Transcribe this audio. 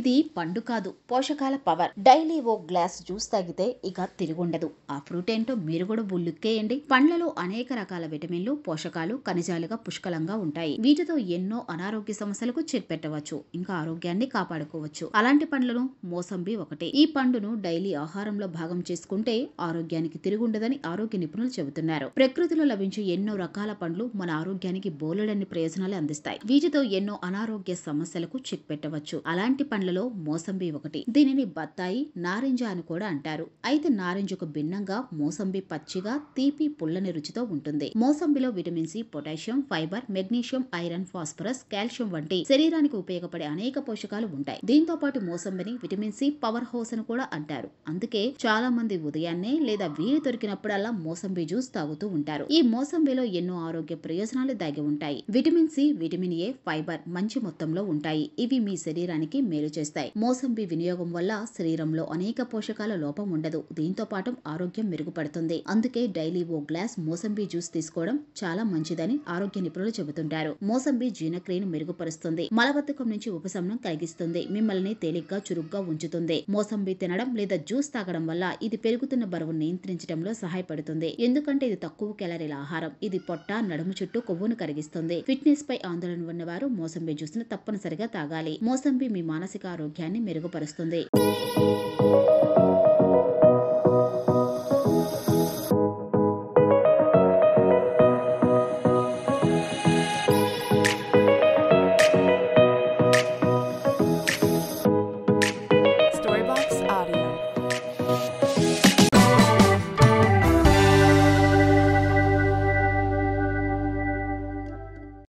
ఇది పండు కాదు, పోషకాల పవర్. డైలీ ఓ గ్లాస్ జ్యూస్ తాగితే ఇక తిరుగుండదు. ఆ ఫ్రూట్ ఏంటో మీరు కూడా బుల్లుక్కేయండి. పండ్లలో అనేక రకాల విటమిన్లు, పోషకాలు, ఖనిజాలుగా పుష్కలంగా ఉంటాయి. వీటితో ఎన్నో అనారోగ్య సమస్యలకు చెక్ పెట్టవచ్చు, ఇంకా ఆరోగ్యాన్ని కాపాడుకోవచ్చు. అలాంటి పండ్లను మోసంబి ఒకటి. ఈ పండును డైలీ ఆహారంలో భాగం చేసుకుంటే ఆరోగ్యానికి తిరుగుండదని ఆరోగ్య నిపుణులు చెబుతున్నారు. ప్రకృతిలో లభించే ఎన్నో రకాల పండ్లు మన ఆరోగ్యానికి బోలెడన్ని ప్రయోజనాలు అందిస్తాయి. వీటితో ఎన్నో అనారోగ్య సమస్యలకు చెక్ పెట్టవచ్చు. అలాంటి పండ్లలో మోసంబి ఒకటి. దీనిని బత్తాయి, నారింజ అని కూడా అంటారు. అయితే నారింజకు భిన్నంగా మోసంబి పచ్చిగా, తీపి, పుల్లని రుచితో ఉంటుంది. మోసంబిలో vitamin C, potassium, fibre, magnesium, iron, phosphorus, calcium వంటి శరీరానికి ఉపయోగపడే అనేక పోషకాలు ఉంటాయి. దీంతో పాటు మోసంబిని విటమిన్ సి పవర్ హౌస్ అని కూడా అంటారు. అందుకే చాలా మంది ఉదయాన్నే లేదా వీలు దొరికినప్పుడల్లా మోసంబి జ్యూస్ తాగుతూ ఉంటారు. ఈ మోసంబిలో ఎన్నో ఆరోగ్య ప్రయోజనాలు దాగి ఉంటాయి. Vitamin C, vitamin A, fibre మంచి మొత్తంలో ఉంటాయి. ఇవి మీ శరీరానికి మేలు చేస్తాయి. మోసంబి వినియోగం వల్ల శరీరంలో అనేక పోషకాల లోపం ఉండదు. దీంతో పాటు ఆరోగ్యం మెరుగుపడుతుంది. అందుకే డైలీ ఓ గ్లాస్ మోసంబి జ్యూస్ తీసుకోవడం చాలా మంచిదని ఆరోగ్య నిపుణులు చెబుతుంటారు. మోసంబి జీర్ణక్రియను మెరుగుపరుస్తుంది, మలబద్ధకం నుంచి ఉపశమనం కలిగిస్తుంది, మిమ్మల్ని తేలిగ్గా చురుగ్గా ఉంచుతుంది. మోసంబి తినడం లేదా జ్యూస్ తాగడం వల్ల ఇది పెరుగుతున్న బరువు నియంత్రించడంలో సహాయపడుతుంది. ఎందుకంటే ఇది తక్కువ క్యాలరీల ఆహారం. ఇది పొట్ట, నడుము చుట్టూ కొవ్వును కరిగిస్తుంది. ఫిట్నెస్ పై ఆందోళన ఉన్నవారు మోసంబి జ్యూస్ ను తప్పనిసరిగా తాగాలి. మోసంబి మీ మానసిక ఆరోగ్యాన్ని మెరుగుపరుస్తుంది.